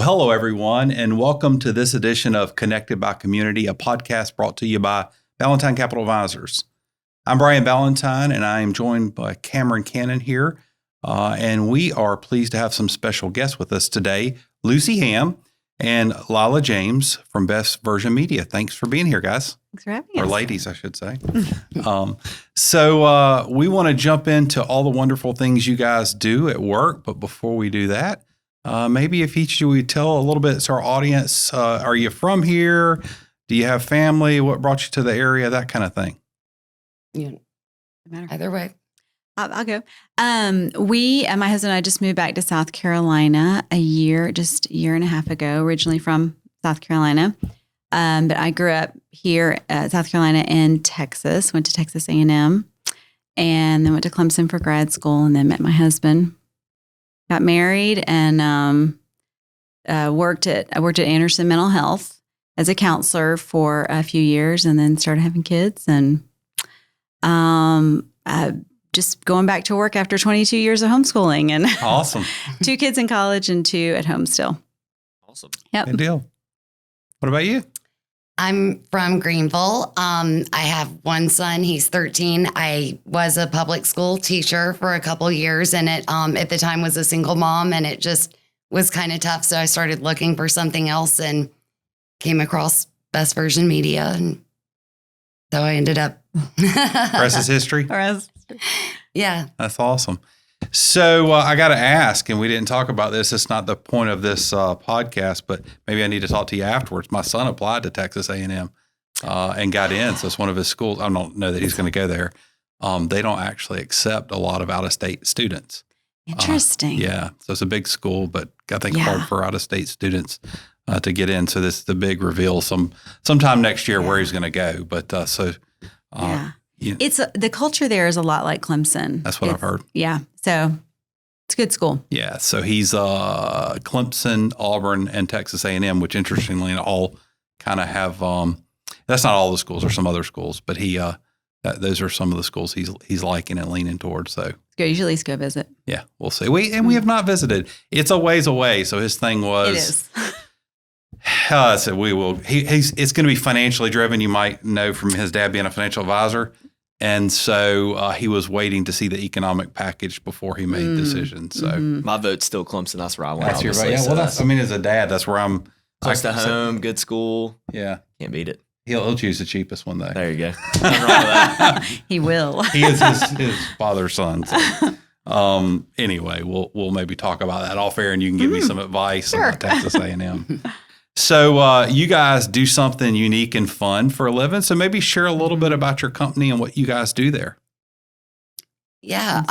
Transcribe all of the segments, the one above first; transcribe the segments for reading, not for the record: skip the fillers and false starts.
hello, everyone, and welcome to this edition of Connected by Community, a podcast brought to you by Valentine Capital Advisors. I'm Brian Valentine, and I am joined by Cameron Cannon here, and we are pleased to have some special guests with us today, Lucy Hamm and Lila James from Best Version Media. Thanks for being here, guys. Thanks for having us. Or ladies, I should say. So we want to jump into all the wonderful things you guys do at work, but before we do that, maybe if each of you would tell a little bit to our audience, are you from here? Do you have family? What brought you to the area? That kind of thing. Yeah. Either way. I'll go. My husband and I just moved back to South Carolina just a year and a half ago, originally from South Carolina. But I grew up here at South Carolina and Texas, went to Texas A&M, and then went to Clemson for grad school, and then met my husband. Got married and worked at Anderson Mental Health as a counselor for a few years, and then started having kids, and just going back to work after 22 years of homeschooling, and Awesome. 2 kids in college and 2 at home still. Awesome. Yep. Good deal. What about you? I'm from Greenville. I have one son. He's 13. I was a public school teacher for a couple years, and it at the time was a single mom, and it just was kind of tough. So I started looking for something else and came across Best Version Media, and so I ended up. Rest is history. Yeah. That's awesome. So I got to ask, and we didn't talk about this. It's not the point of this podcast, but maybe I need to talk to you afterwards. My son applied to Texas A&M and got in. So it's one of his schools. I don't know that he's going to go there. They don't actually accept a lot of out-of-state students. Interesting. Yeah. So it's a big school, but I think hard for out-of-state students to get in. So this is the big reveal sometime next year where he's going to go. But It's the culture there is a lot like Clemson. That's what I've heard. Yeah. So it's a good school. Yeah. So he's Clemson, Auburn, and Texas A&M, which interestingly all kind of have, that's not all the schools, or some other schools, but those are some of the schools he's liking and leaning towards. So Go usually go visit. Yeah, we'll see. We have not visited. It's a ways away. So his thing was. It is. So we will. It's going to be financially driven. You might know from his dad being a financial advisor. And so he was waiting to see the economic package before he made decisions. So my vote's still Clemson. That's where I went. That's your vote. Yeah, well, as a dad, that's where I'm. Close to home, good school. Yeah, can't beat it. He'll choose the cheapest one though. There you go. Nothing wrong with that. He will. He is his father's son. So. Anyway, we'll maybe talk about that off air, and you can give me some advice about Texas A&M. So you guys do something unique and fun for a living. So maybe share a little bit about your company and what you guys do there. Yeah.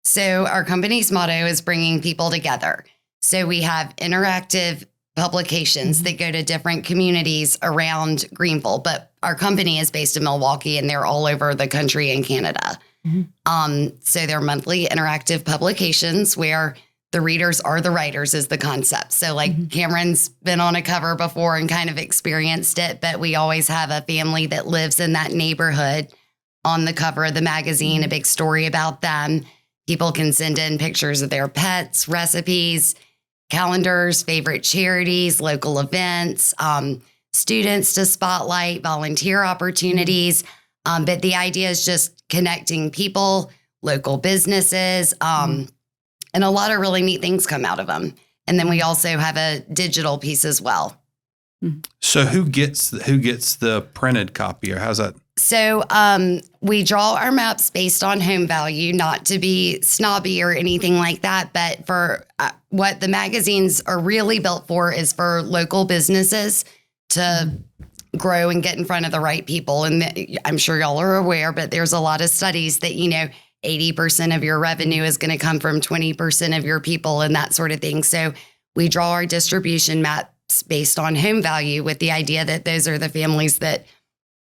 So our company's motto is bringing people together. So we have interactive publications that go to different communities around Greenville, but our company is based in Milwaukee, and they're all over the country and Canada. So they're monthly interactive publications where the readers are the writers is the concept. So like Cameron's been on a cover before and kind of experienced it, but we always have a family that lives in that neighborhood on the cover of the magazine, a big story about them. People can send in pictures of their pets, recipes, calendars, favorite charities, local events, students to spotlight, volunteer opportunities. But the idea is just connecting people, local businesses, and a lot of really neat things come out of them. And then we also have a digital piece as well. So who gets the printed copy, or how's that? So we draw our maps based on home value, not to be snobby or anything like that, but for what the magazines are really built for is for local businesses to grow and get in front of the right people. And I'm sure y'all are aware, but there's a lot of studies that, 80% of your revenue is going to come from 20% of your people and that sort of thing. So we draw our distribution maps based on home value with the idea that those are the families that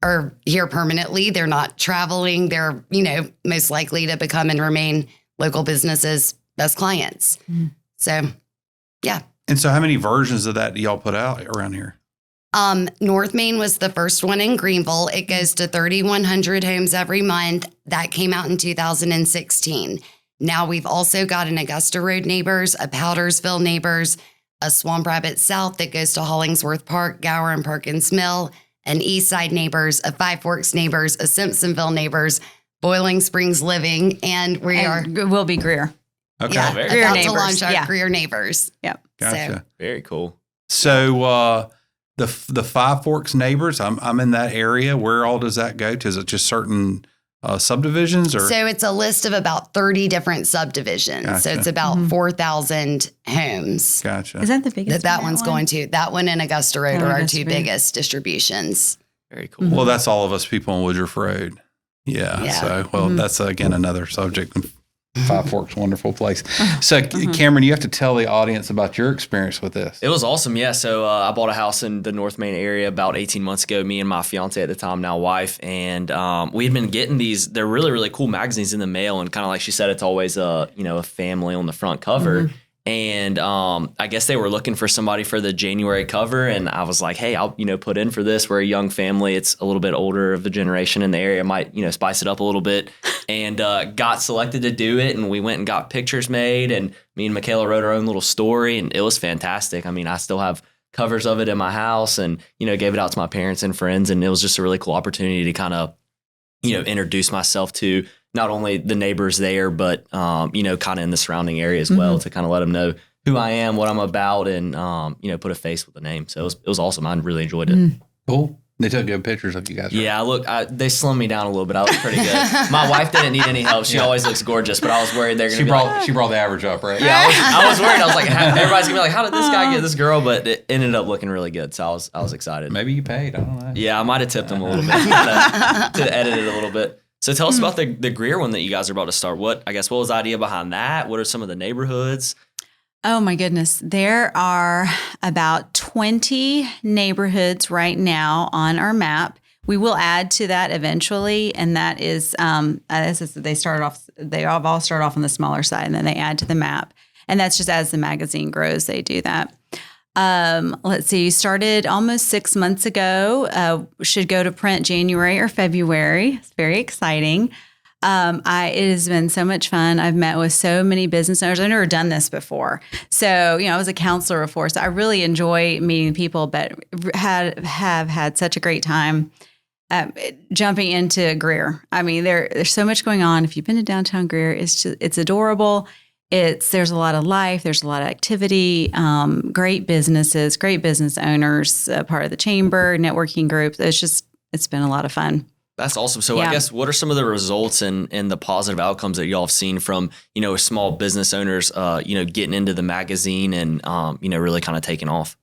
are here permanently. They're not traveling. They're, most likely to become and remain local businesses as clients. So, yeah. And so how many versions of that do y'all put out around here? North Main was the first one in Greenville. It goes to 3,100 homes every month. That came out in 2016. Now we've also got an Augusta Road neighbors, a Powdersville neighbors, a Swamp Rabbit South that goes to Hollingsworth Park, Gower and Perkins Mill, an East Side Neighbors, a Five Forks Neighbors, a Simpsonville Neighbors, Boiling Springs Living, and we'll be Greer. Okay. yeah, very about Greer to launch our neighbors. Greer Neighbors. Yep. Gotcha. Very cool. So the Five Forks Neighbors, I'm in that area. Where all does that go to? Is it just certain subdivisions, or So it's a list of about 30 different subdivisions. So Gotcha. it's about 4,000 homes gotcha? Is that the biggest? that one's going to. That one and Augusta Road Oh, are our Augusta two Road. biggest distributions. Very cool. Well, that's all of us people on Woodruff Road. Yeah. Yeah. So, well, that's again another subject. Five Forks, wonderful place. So, Cameron, you have to tell the audience about your experience with this. It was awesome. Yeah. So I bought a house in the North Main area about 18 months ago, me and my fiance at the time, now wife. And we had been getting they're really, really cool magazines in the mail. And kind of like she said, it's always a family on the front cover. And I guess they were looking for somebody for the January cover. And I was like, hey, I'll, put in for this. We're a young family. It's a little bit older of the generation in the area. Might, spice it up a little bit. And got selected to do it. And we went and got pictures made. And me and Michaela wrote our own little story. And it was fantastic. I mean, I still have covers of it in my house and, gave it out to my parents and friends. And it was just a really cool opportunity to kind of, introduce myself to not only the neighbors there, but, kind of in the surrounding area as well, to kind of let them know who I am, what I'm about, and, put a face with a name. So it was awesome. I really enjoyed it. Cool. They took good pictures of you guys. Right? Yeah, they slimmed me down a little bit. I look pretty good. My wife didn't need any help. She always looks gorgeous, but I was worried they're going to She brought the average up, right? Yeah, I was worried. I was like, everybody's gonna be like, how did this guy get this girl? But it ended up looking really good, so I was excited. Maybe you paid. I don't know. Yeah, I might have tipped him a little bit to edit it a little bit. So tell us about the Greer one that you guys are about to start. What was the idea behind that? What are some of the neighborhoods? Oh my goodness. There are about 20 neighborhoods right now on our map. We will add to that eventually. And that is, they all start off on the smaller side and then they add to the map. And that's just as the magazine grows, they do that. Let's see, started almost 6 months ago, should go to print January or February. It's very exciting. It has been so much fun. I've met with so many business owners. I've never done this before. So, I was a counselor before, so I really enjoy meeting people, but have had such a great time jumping into Greer. I mean, there's so much going on. If you've been to downtown Greer, it's adorable. There's a lot of life. There's a lot of activity, great businesses, great business owners, part of the chamber, networking groups. It's been a lot of fun. That's awesome. So Yeah. I guess what are some of the results and the positive outcomes that y'all have seen from, small business owners, getting into the magazine and, really kind of taking off?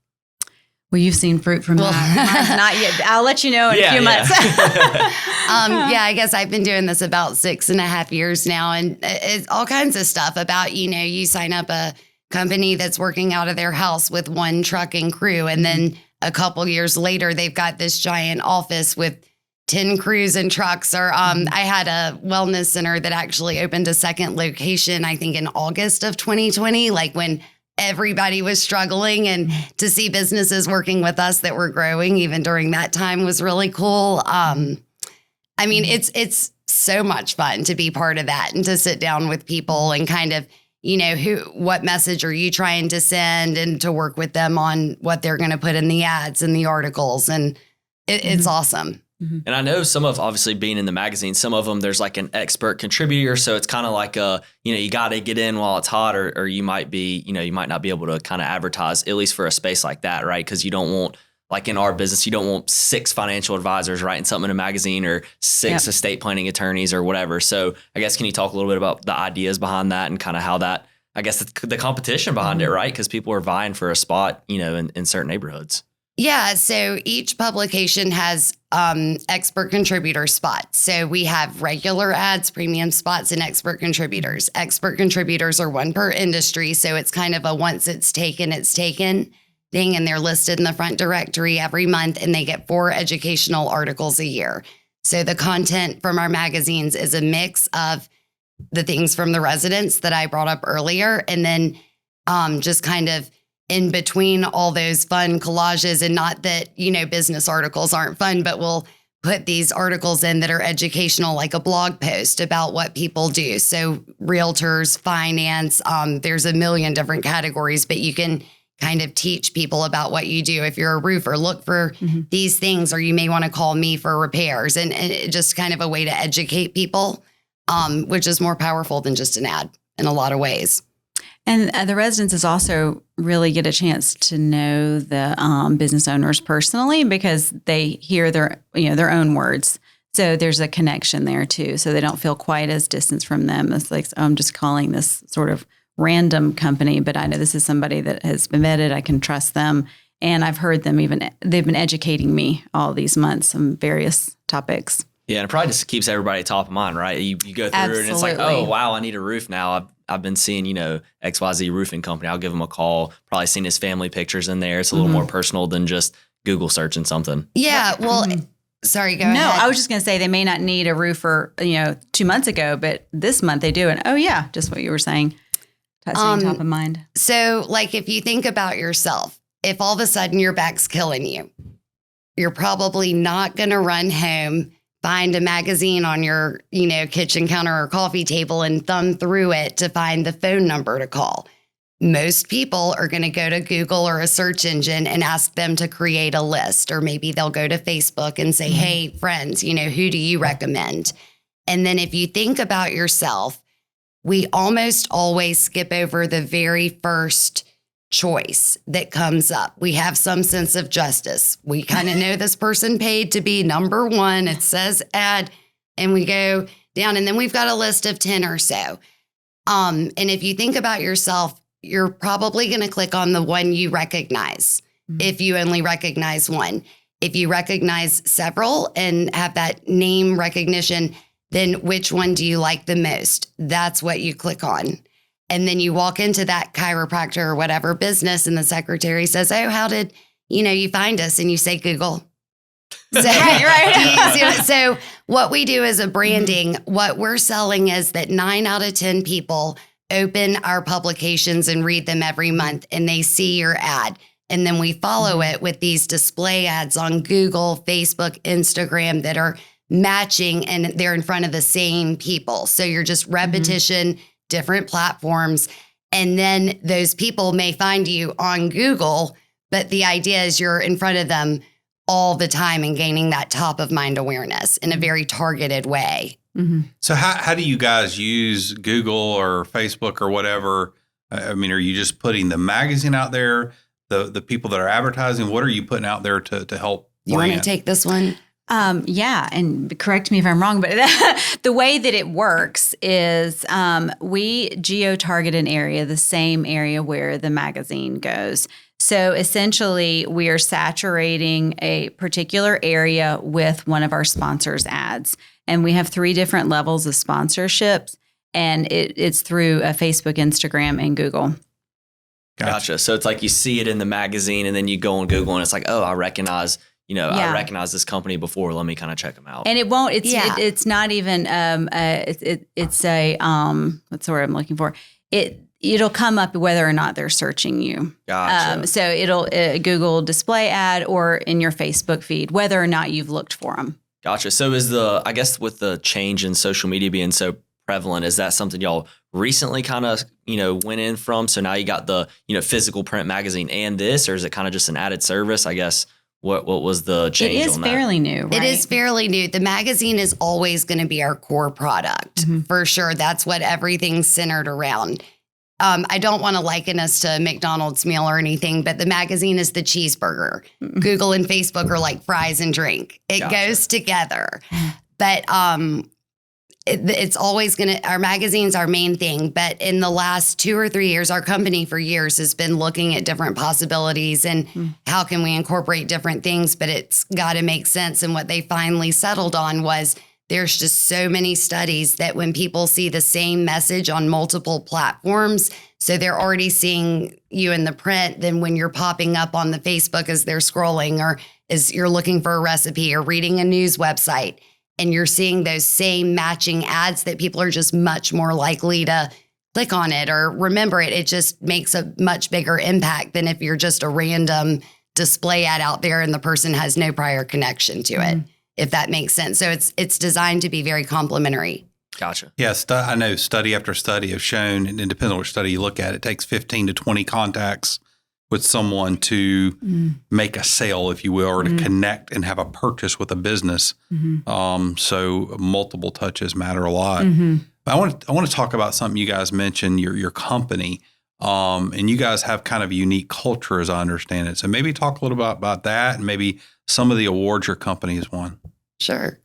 Well, you've seen fruit from that. Mine's not yet. I'll let you know in a few months. I guess I've been doing this about 6.5 years now, and it's all kinds of stuff about, you sign up a company that's working out of their house with one truck and crew. And then a couple years later, they've got this giant office with 10 crews and trucks. Or I had a wellness center that actually opened a second location, I think in August of 2020, like when everybody was struggling, and to see businesses working with us that were growing even during that time was really cool. It's so much fun to be part of that and to sit down with people and kind of, what message are you trying to send, and to work with them on what they're going to put in the ads and the articles. And it's awesome. And I know some of, obviously being in the magazine, some of them there's like an expert contributor. So it's kind of like you got to get in while it's hot, or you might not be able to kind of advertise, at least for a space like that, right? Because you don't want, like in our business, you don't want 6 financial advisors writing something in a magazine, or 6 estate planning attorneys or whatever. So I guess, can you talk a little bit about the ideas behind that and kind of how that, I guess the competition behind it, right? Because people are vying for a spot, in certain neighborhoods. Yeah, so each publication has expert contributor spots. So we have regular ads, premium spots, and expert contributors. Expert contributors are one per industry, so it's kind of a once it's taken thing, and they're listed in the front directory every month, and they get 4 educational articles a year. So the content from our magazines is a mix of the things from the residents that I brought up earlier, and then just kind of in between all those fun collages. And not that, business articles aren't fun, but we'll put these articles in that are educational, like a blog post about what people do. So realtors, finance, there's a million different categories, but you can kind of teach people about what you do. If you're a roofer, look for these things, or you may want to call me for repairs, and just kind of a way to educate people, which is more powerful than just an ad in a lot of ways. And the residences also really get a chance to know the business owners personally, because they hear their own words. So there's a connection there too. So they don't feel quite as distant from them. It's like, I'm just calling this sort of random company, but I know this is somebody that has been vetted. I can trust them. And I've heard them they've been educating me all these months on various topics. Yeah, and it probably just keeps everybody top of mind, right? You go through it and it's like, oh, wow, I need a roof now. I've been seeing, XYZ roofing company. I'll give him a call. Probably seen his family pictures in there. It's a little more personal than just Google searching something. Yeah, well, sorry, go ahead. No, I was just going to say they may not need a roofer, 2 months ago, but this month they do. And oh yeah, just what you were saying, staying top of mind. So like if you think about yourself, if all of a sudden your back's killing you, you're probably not going to run home, find a magazine on your, kitchen counter or coffee table and thumb through it to find the phone number to call. Most people are going to go to Google or a search engine and ask them to create a list, or maybe they'll go to Facebook and say, hey, friends, who do you recommend? And then if you think about yourself, we almost always skip over the very first choice that comes up. We have some sense of justice. We kind of know this person paid to be number one. It says ad, and we go down, and then we've got a list of 10 or so. And if you think about yourself, you're probably going to click on the one you recognize if you only recognize one. If you recognize several and have that name recognition, then which one do you like the most? That's what you click on. And then you walk into that chiropractor or whatever business, and the secretary says, oh, how did, you find us? And you say Google. So, right. So what we do as a branding, what we're selling is that 9 out of 10 people open our publications and read them every month, and they see your ad. And then we follow it with these display ads on Google, Facebook, Instagram that are matching, and they're in front of the same people. So you're just repetition, different platforms. And then those people may find you on Google, but the idea is you're in front of them all the time and gaining that top of mind awareness in a very targeted way. So how do you guys use Google or Facebook or whatever? I mean, are you just putting the magazine out there, the people that are advertising? What are you putting out there to help You want to take this one? Yeah, and correct me if I'm wrong, but the way that it works is we geo-target an area, the same area where the magazine goes. So essentially, we are saturating a particular area with one of our sponsors' ads. And we have 3 different levels of sponsorships, and it's through Facebook, Instagram, and Google. Gotcha. So it's like you see it in the magazine, and then you go on Google, and it's like, oh, I recognize I recognize this company before. Let me kind of check them out. And it won't. It's not even. It's a what's the word I'm looking for? It'll come up whether or not they're searching you. Gotcha. So it'll Google display ad or in your Facebook feed, whether or not you've looked for them. Gotcha. So I guess with the change in social media being so prevalent, is that something y'all recently kind of, went in from? So now you got the, physical print magazine and this, or is it kind of just an added service? I guess what was the change on that? It is fairly new, right? It is fairly new. The magazine is always going to be our core product for sure. That's what everything's centered around. I don't want to liken us to McDonald's meal or anything, but the magazine is the cheeseburger. Google and Facebook are like fries and drink. It goes together. But it's always our magazine's our main thing. But in the last 2 or 3 years, our company for years has been looking at different possibilities and how can we incorporate different things, but it's got to make sense. And what they finally settled on was there's just so many studies that when people see the same message on multiple platforms, so they're already seeing you in the print, then when you're popping up on the Facebook as they're scrolling, or as you're looking for a recipe or reading a news website, and you're seeing those same matching ads, that people are just much more likely to click on it or remember it. It just makes a much bigger impact than if you're just a random display ad out there and the person has no prior connection to it. If that makes sense. So it's designed to be very complimentary. Gotcha. Yeah, I know study after study have shown, and it depends on which study you look at, it takes 15 to 20 contacts with someone to make a sale, if you will, or to connect and have a purchase with a business. So multiple touches matter a lot. But I want to talk about something you guys mentioned, your company. And you guys have kind of a unique culture, as I understand it. So maybe talk a little bit about that and maybe some of the awards your company has won. Sure.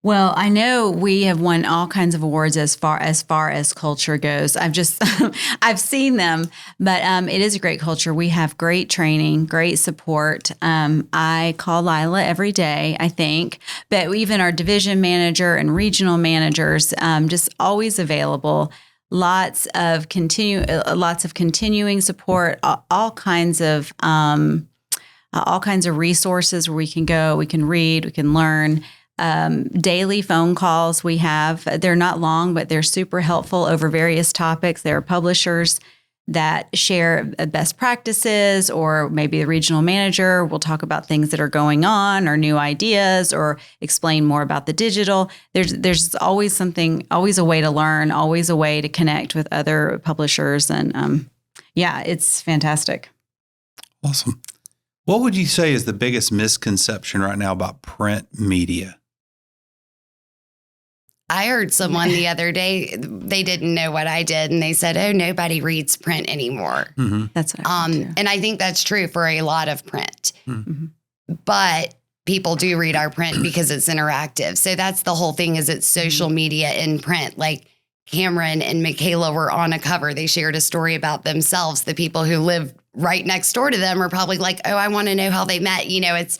Well, I know we have won all kinds of awards as far as culture goes. I've seen them, but it is a great culture. We have great training, great support. I call Lila every day, I think, but even our division manager and regional managers, just always available. Lots of continuing support, all kinds of resources where we can go, we can read, we can learn. Daily phone calls we have. They're not long, but they're super helpful over various topics. There are publishers that share best practices, or maybe the regional manager will talk about things that are going on or new ideas or explain more about the digital. There's always something, always a way to learn, always a way to connect with other publishers. And it's fantastic. Awesome. What would you say is the biggest misconception right now about print media? I heard someone the other day, they didn't know what I did, and they said, "Oh, nobody reads print anymore." That's what I think too. And I think that's true for a lot of print. But people do read our print because it's interactive. So that's the whole thing, is it's social media in print. Like Cameron and Michaela were on a cover. They shared a story about themselves. The people who live right next door to them are probably like, "Oh, I want to know how they met." It's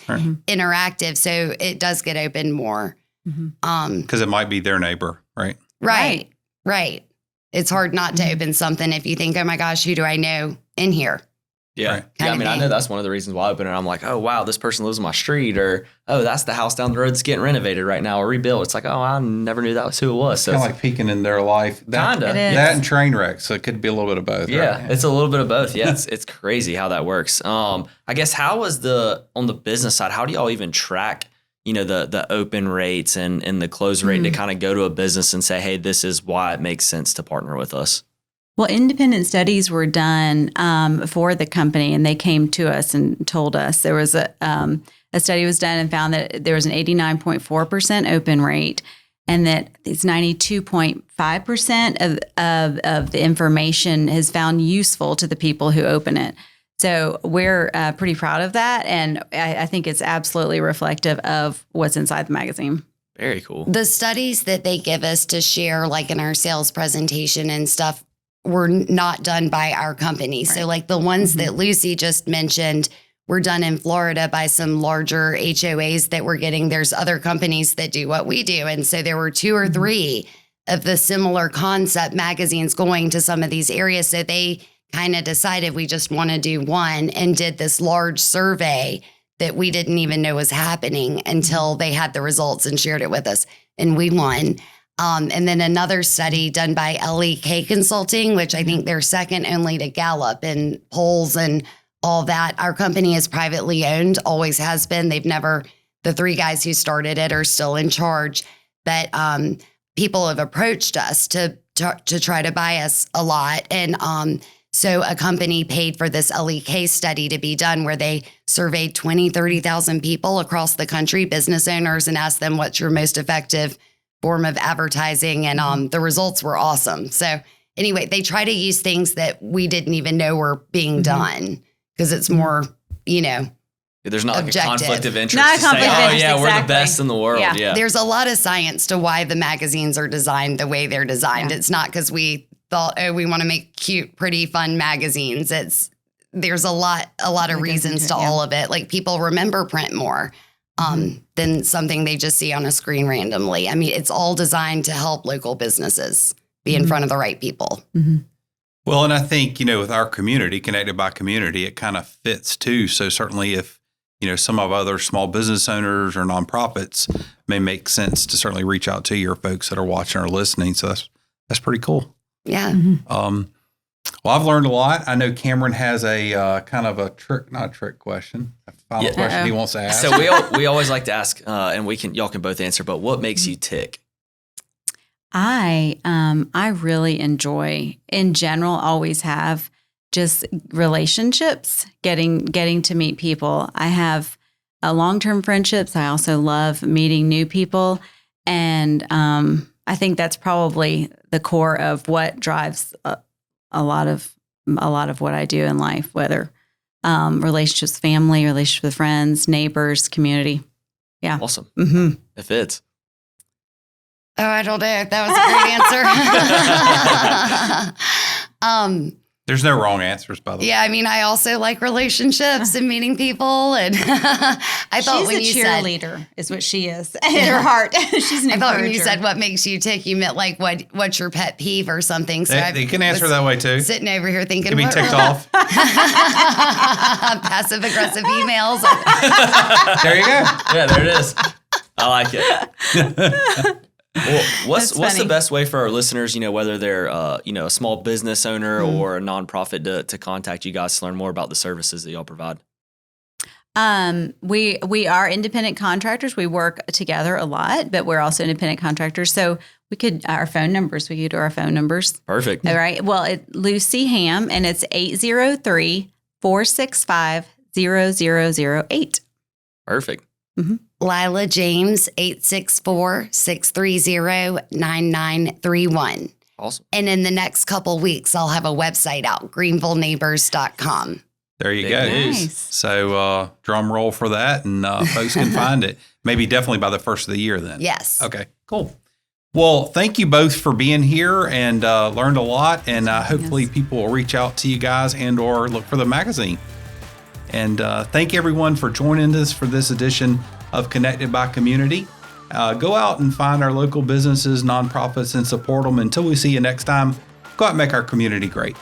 interactive. So it does get open more. Because it might be their neighbor, right? Right. It's hard not to open something if you think, "Oh my gosh, who do I know in here?" Yeah. Right. Yeah. I mean, I know that's one of the reasons why I open it. I'm like, "Oh, wow, this person lives on my street," or, "Oh, that's the house down the road that's getting renovated right now or rebuilt." It's like, "Oh, I never knew that was who it was." So Kind of like peeking in their life. Kinda. It is. That and train wrecks. So it could be a little bit of both. yeah, Right? it's a little bit of both. Yeah, it's crazy how that works. I guess how was on the business side, how do y'all even track, the open rates and the close rate to kind of go to a business and say, "Hey, this is why it makes sense to partner with us"? Well, independent studies were done for the company, and they came to us and told us. There was a study was done and found that there was an 89.4% open rate, and that it's 92.5% of the information is found useful to the people who open it. So we're pretty proud of that, and I think it's absolutely reflective of what's inside the magazine. Very cool. The studies that they give us to share, like in our sales presentation and stuff, were not done by our company. Right. So like the ones that Lucy just mentioned were done in Florida by some larger HOAs that we're getting. There's other companies that do what we do. And so there were 2 or 3 of the similar concept magazines going to some of these areas. So they kind of decided we just want to do one, and did this large survey that we didn't even know was happening until they had the results and shared it with us. And we won. And then another study done by LEK Consulting, which I think they're second only to Gallup in polls and all that. Our company is privately owned, always has been. The 3 guys who started it are still in charge. But people have approached us to try to buy us a lot. And so a company paid for this LEK study to be done, where they surveyed 30,000 people across the country, business owners, and asked them, "What's your most effective form of advertising?" And the results were awesome. So anyway, they try to use things that we didn't even know were being done, because it's more, There's not objective. like a conflict of interest Not a to say, conflict of "Oh, interest, yeah, we're the exactly. best in the world." Yeah. Yeah. There's a lot of science to why the magazines are designed the way they're designed. Yeah. It's not because we thought, "Oh, we want to make cute, pretty, fun magazines." There's a lot of reasons to all of it. Like, people remember print more than something they just see on a screen randomly. I mean, it's all designed to help local businesses be in front of the right people. Well, and I think, with our community, Connected by Community, it kind of fits too. So certainly if, some of other small business owners or nonprofits, may make sense to certainly reach out to your folks that are watching or listening. So that's pretty cool. Yeah. Well, I've learned a lot. I know Cameron has a kind of a not a trick question, a final question he wants to ask. So we always like to ask, and y'all can both answer, but what makes you tick? I really enjoy, in general, always have, just relationships, getting to meet people. I have long-term friendships. I also love meeting new people. And I think that's probably the core of what drives a lot of what I do in life, whether relationships, family, relationships with friends, neighbors, community. Yeah. Awesome. Mm-hmm. It fits. Oh, I don't know. That was a great answer. There's no wrong answers, by the way. Yeah, I mean, I also like relationships and meeting people. And I thought when you She's a said cheerleader is what she is in her heart. She's an I thought when you encourager. said what makes you tick, you meant like what's your pet peeve or something. So They can answer that way too. Sitting over here thinking, Can be what ticked off. passive aggressive emails. There you go. Yeah, there it is. I like it. Well, what's the funny. best way for our listeners, whether they're a small business owner or a nonprofit to contact you guys to learn more about the services that y'all provide? We are independent contractors. We work together a lot, but we're also independent contractors. So we could do our phone numbers. Perfect. All right. Well, Lucy Hamm, and it's 803-465-0008. Perfect. Lila James, 864-630-9931. Awesome. And in the next couple weeks, I'll have a website out, greenvilleneighbors.com. There you Big go. news. Nice. So drum roll for that, and folks can find it. Maybe definitely by the first of the year then. Yes. Okay, cool. Well, thank you both for being here and learned a lot. And hopefully people will reach out to you guys and or look for the magazine. And thank everyone for joining us for this edition of Connected by Community. Go out and find our local businesses, nonprofits, and support them. Until we see you next time, go out and make our community great.